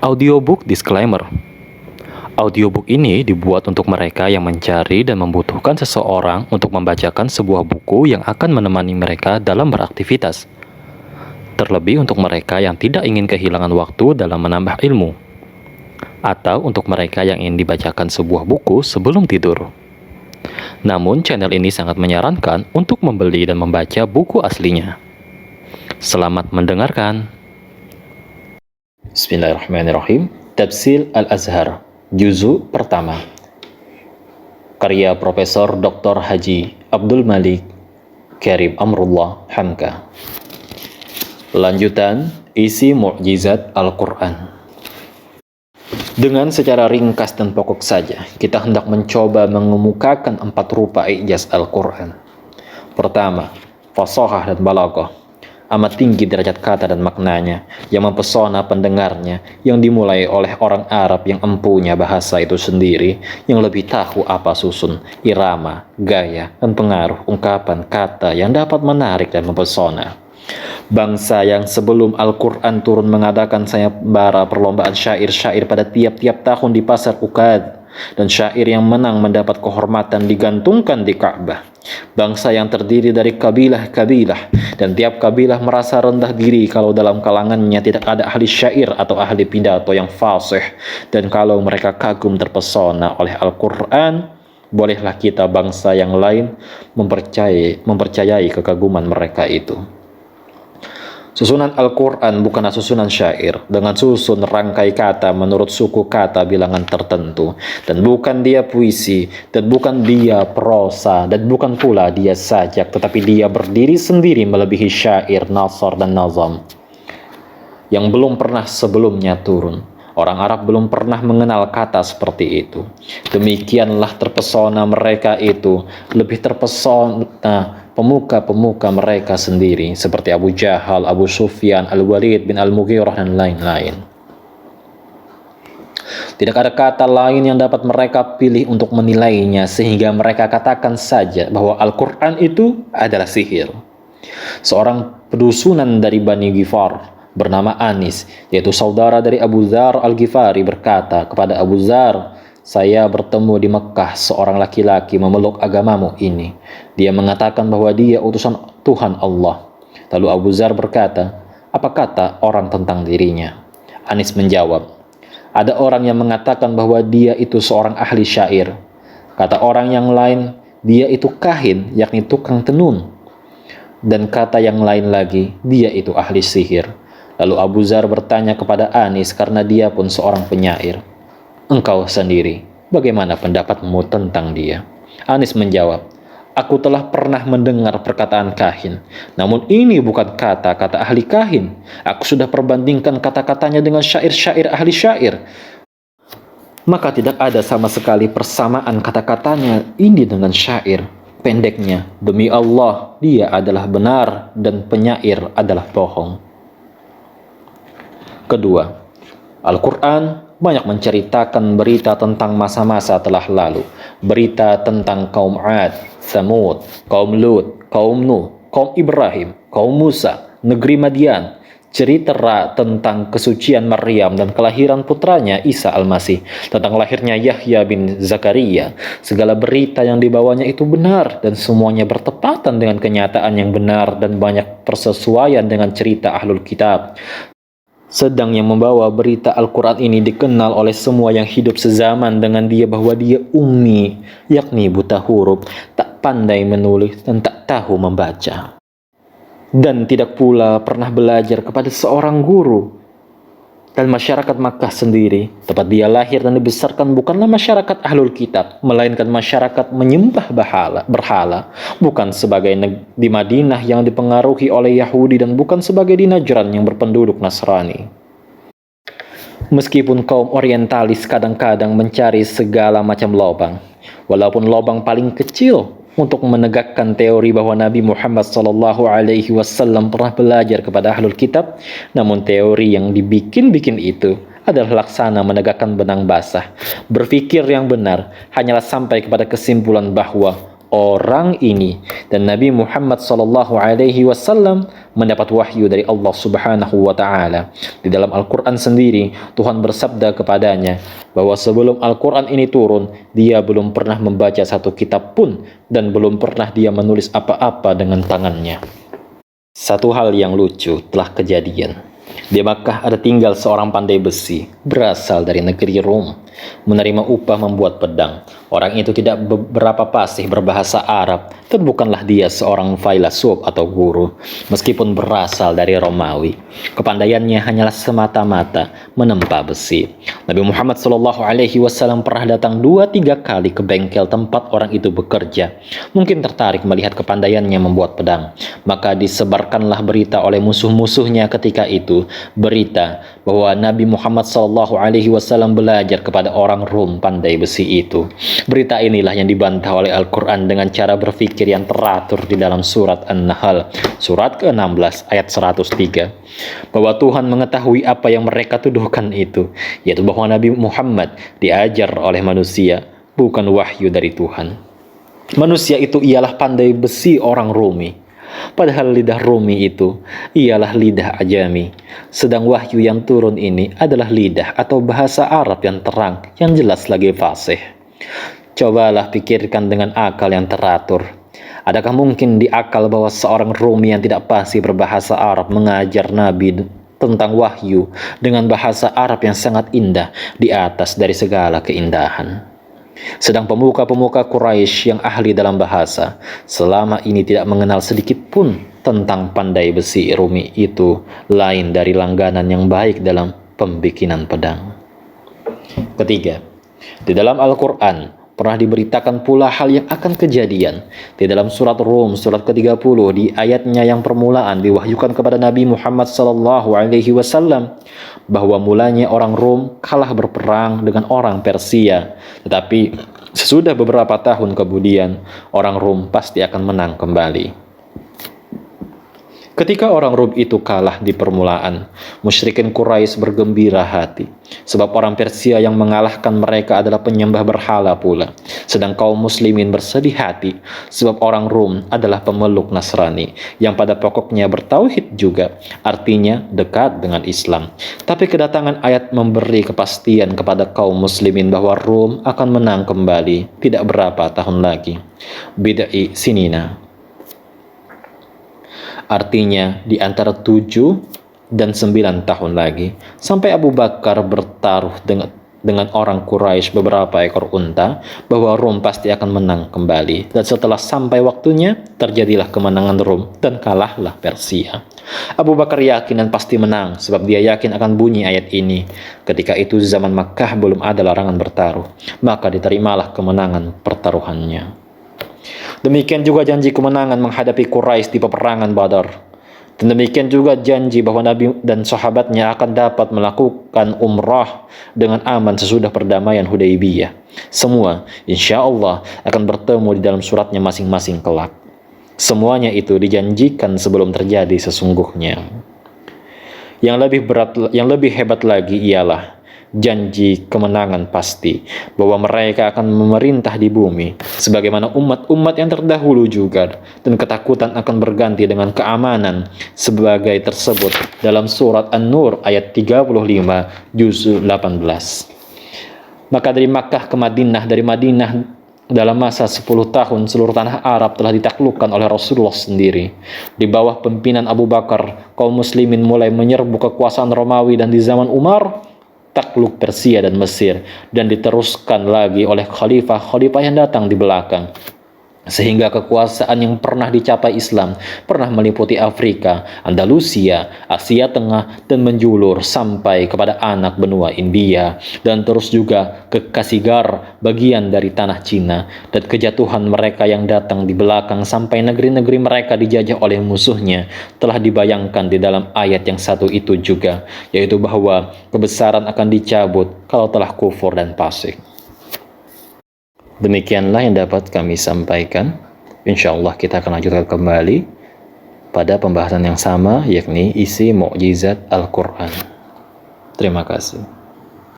Audiobook disclaimer. Audiobook ini dibuat untuk mereka yang mencari dan membutuhkan seseorang untuk membacakan sebuah buku yang akan menemani mereka dalam beraktivitas. Terlebih untuk mereka yang tidak ingin kehilangan waktu dalam menambah ilmu. Atau untuk mereka yang ingin dibacakan sebuah buku sebelum tidur. Namun channel ini sangat menyarankan untuk membeli dan membaca buku aslinya. Selamat mendengarkan. Bismillahirrahmanirrahim. Tafsir Al-Azhar, Juzu pertama. Karya Profesor Dr. Haji Abdul Malik Karim Amrullah Hamka. Lanjutan isi Mukjizat Al-Quran. Dengan secara ringkas dan pokok saja, kita hendak mencoba mengemukakan 4 rupa ijaz Al-Quran. Pertama, fasahah dan balaghah. Amat tinggi derajat kata dan maknanya, yang mempesona pendengarnya, yang dimulai oleh orang Arab yang empunya bahasa itu sendiri, yang lebih tahu apa susun, irama, gaya, dan pengaruh ungkapan kata yang dapat menarik dan mempesona. Bangsa yang sebelum Al-Quran turun mengadakan sayembara perlombaan syair-syair pada tiap-tiap tahun di pasar Ukad, dan syair yang menang mendapat kehormatan digantungkan di Ka'bah. Bangsa yang terdiri dari kabilah-kabilah, dan tiap kabilah merasa rendah diri kalau dalam kalangannya tidak ada ahli syair atau ahli pidato yang fasih, dan kalau mereka kagum terpesona oleh Al-Quran, bolehlah kita bangsa yang lain mempercayai kekaguman mereka itu. Susunan Al-Quran bukanlah susunan syair dengan susun rangkai kata menurut suku kata bilangan tertentu, dan bukan dia puisi, dan bukan dia prosa, dan bukan pula dia sajak, tetapi dia berdiri sendiri melebihi syair, nasar, dan nazam yang belum pernah sebelumnya turun. Orang Arab belum pernah mengenal kata seperti itu. Demikianlah terpesona mereka itu, lebih terpesona pemuka-pemuka mereka sendiri, seperti Abu Jahal, Abu Sufyan, Al-Walid bin Al-Mughirah, dan lain-lain. Tidak ada kata lain yang dapat mereka pilih untuk menilainya, sehingga mereka katakan saja bahwa Al-Quran itu adalah sihir. Seorang pedusunan dari Bani Ghifar bernama Anis, yaitu saudara dari Abu Dzar Al-Ghifari, berkata kepada Abu Dzar, "Saya bertemu di Mekah seorang laki-laki memeluk agamamu ini. Dia mengatakan bahwa dia utusan Tuhan Allah." Lalu Abu Dzar berkata, "Apa kata orang tentang dirinya?" Anis menjawab, "Ada orang yang mengatakan bahwa dia itu seorang ahli syair. Kata orang yang lain, dia itu kahin, yakni tukang tenun. Dan kata yang lain lagi, dia itu ahli sihir." Lalu Abu Dzar bertanya kepada Anis karena dia pun seorang penyair, "Engkau sendiri, bagaimana pendapatmu tentang dia?" Anis menjawab, "Aku telah pernah mendengar perkataan kahin, namun ini bukan kata-kata ahli kahin. Aku sudah perbandingkan kata-katanya dengan syair-syair ahli syair. Maka tidak ada sama sekali persamaan kata-katanya ini dengan syair. Pendeknya, demi Allah, dia adalah benar dan penyair adalah bohong." Kedua, Al-Quran banyak menceritakan berita tentang masa-masa telah lalu, berita tentang kaum Ad, Thamud, kaum Lut, kaum Nuh, kaum Ibrahim, kaum Musa, negeri Madian, cerita tentang kesucian Maryam dan kelahiran putranya Isa Al-Masih, tentang lahirnya Yahya bin Zakaria. Segala berita yang dibawanya itu benar, dan semuanya bertepatan dengan kenyataan yang benar, dan banyak persesuaian dengan cerita Ahlul Kitab. Sedang yang membawa berita Al-Quran ini dikenal oleh semua yang hidup sezaman dengan dia bahwa dia ummi, yakni buta huruf, tak pandai menulis, dan tak tahu membaca. Dan tidak pula pernah belajar kepada seorang guru. Dan masyarakat Makkah sendiri, tempat dia lahir dan dibesarkan, bukanlah masyarakat Ahlul Kitab, melainkan masyarakat menyembah berhala, bukan sebagai di Madinah yang dipengaruhi oleh Yahudi, dan bukan sebagai di Najran yang berpenduduk Nasrani. Meskipun kaum orientalis kadang-kadang mencari segala macam lobang, walaupun lobang paling kecil, untuk menegakkan teori bahwa Nabi Muhammad SAW pernah belajar kepada Ahlul Kitab, namun teori yang dibikin-bikin itu adalah laksana menegakkan benang basah. Berpikir yang benar hanyalah sampai kepada kesimpulan bahwa orang ini dan Nabi Muhammad SAW mendapat wahyu dari Allah Subhanahu wa Ta'ala. Di dalam Al-Quran sendiri, Tuhan bersabda kepadanya bahwa sebelum Al-Quran ini turun, dia belum pernah membaca satu kitab pun dan belum pernah dia menulis apa-apa dengan tangannya. Satu hal yang lucu telah kejadian. Di Makkah ada tinggal seorang pandai besi berasal dari negeri Rom, menerima upah membuat pedang. Orang itu tidak berapa fasih berbahasa Arab dan bukanlah dia seorang filsuf atau guru, meskipun berasal dari Romawi. Kepandaiannya hanyalah semata-mata menempa besi. Nabi Muhammad SAW pernah datang 2-3 kali ke bengkel tempat orang itu bekerja. Mungkin tertarik melihat kepandaiannya membuat pedang. Maka disebarkanlah berita oleh musuh-musuhnya ketika itu, berita bahwa Nabi Muhammad SAW belajar kepada orang Rom pandai besi itu. Berita inilah yang dibantah oleh Al-Quran dengan cara berpikir yang teratur di dalam surat An-Nahl, surat ke-16 ayat 103, bahwa Tuhan mengetahui apa yang mereka tuduhkan itu, yaitu bahwa Nabi Muhammad diajar oleh manusia, bukan wahyu dari Tuhan. Manusia itu ialah pandai besi orang Romi, padahal lidah Romi itu ialah lidah Ajami. Sedang wahyu yang turun ini adalah lidah atau bahasa Arab yang terang, yang jelas lagi fasih. Cobalah pikirkan dengan akal yang teratur. Adakah mungkin di akal bahwa seorang Romi yang tidak fasih berbahasa Arab mengajar Nabi tentang wahyu dengan bahasa Arab yang sangat indah di atas dari segala keindahan? Sedang pemuka-pemuka Quraisy yang ahli dalam bahasa selama ini tidak mengenal sedikit pun tentang pandai besi Romi itu lain dari langganan yang baik dalam pembikinan pedang. Ketiga, di dalam Al-Quran pernah diberitakan pula hal yang akan kejadian. Di dalam surat Rum, surat ke-30, di ayatnya yang permulaan diwahyukan kepada Nabi Muhammad SAW bahwa mulanya orang Rum kalah berperang dengan orang Persia. Tetapi sesudah beberapa tahun kemudian, orang Rum pasti akan menang kembali. Ketika orang Rum itu kalah di permulaan, musyrikin Quraisy bergembira hati, sebab orang Persia yang mengalahkan mereka adalah penyembah berhala pula. Sedang kaum muslimin bersedih hati, sebab orang Rum adalah pemeluk Nasrani, yang pada pokoknya bertauhid juga, artinya dekat dengan Islam. Tapi kedatangan ayat memberi kepastian kepada kaum muslimin bahwa Rum akan menang kembali tidak berapa tahun lagi. Bid'i sinina, artinya di antara 7 dan 9 tahun lagi, sampai Abu Bakar bertaruh dengan orang Quraisy beberapa ekor unta bahwa Rom pasti akan menang kembali. Dan setelah sampai waktunya, terjadilah kemenangan Rom dan kalahlah Persia. Abu Bakar yakin dan pasti menang, sebab dia yakin akan bunyi ayat ini. Ketika itu zaman Makkah belum ada larangan bertaruh, maka diterimalah kemenangan pertaruhannya. Demikian juga janji kemenangan menghadapi Quraisy di peperangan Badar. Dan demikian juga janji bahwa Nabi dan sahabatnya akan dapat melakukan umrah dengan aman sesudah perdamaian Hudaybiyah. Semua insya Allah akan bertemu di dalam suratnya masing-masing kelak. Semuanya itu dijanjikan sebelum terjadi sesungguhnya. Yang lebih hebat lagi ialah janji kemenangan pasti, bahwa mereka akan memerintah di bumi sebagaimana umat-umat yang terdahulu juga, dan ketakutan akan berganti dengan keamanan sebagai tersebut dalam surat An-Nur ayat 35 juz 18. Maka dari Makkah ke Madinah, dari Madinah dalam masa 10 tahun seluruh tanah Arab telah ditaklukkan oleh Rasulullah sendiri. Di bawah pimpinan Abu Bakar, kaum muslimin mulai menyerbu kekuasaan Romawi, dan di zaman Umar takluk Persia dan Mesir, dan diteruskan lagi oleh khalifah-khalifah yang datang di belakang. Sehingga kekuasaan yang pernah dicapai Islam pernah meliputi Afrika, Andalusia, Asia Tengah, dan menjulur sampai kepada anak benua India, dan terus juga ke Kasigar, bagian dari tanah Cina, dan kejatuhan mereka yang datang di belakang sampai negeri-negeri mereka dijajah oleh musuhnya telah dibayangkan di dalam ayat yang satu itu juga, yaitu bahwa kebesaran akan dicabut kalau telah kufur dan fasik. Demikianlah yang dapat kami sampaikan. Insya Allah kita akan lanjutkan kembali pada pembahasan yang sama, yakni isi mukjizat Al-Quran. Terima kasih.